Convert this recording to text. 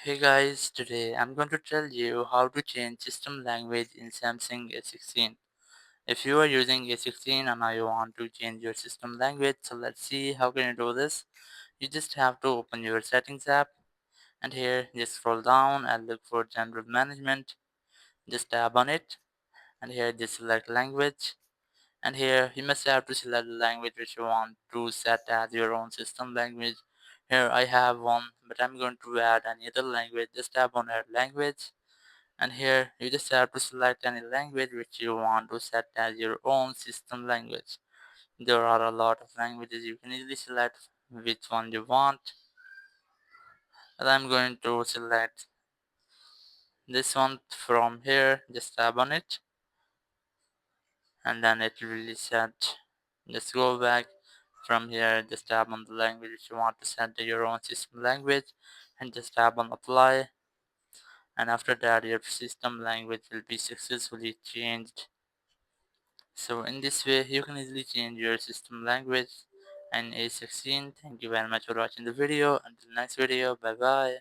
Hey guys, today I'm going to tell you how to change system language in Samsung A16. If you are using A16 and now you want to change your system language, so let's see how can you do this. You just have to open your settings app and here just scroll down and look for general management. Just tap on it and here just select language and here you must have to select the language which you want to set as your own system language. Here I have one, but I'm going to add any other language. Just tap on add language and here you just have to select any language which you want to set as your own system language. There are a lot of languages, you can easily select which one you want, and I'm going to select this one from here. Just tap on it and then it will be set. Just go back from here, just tap on the language which you want to set to your own system language and just tap on apply, and after that your system language will be successfully changed. So in this way you can easily change your system language in A16. Thank you very much for watching the video. Until next video, bye bye.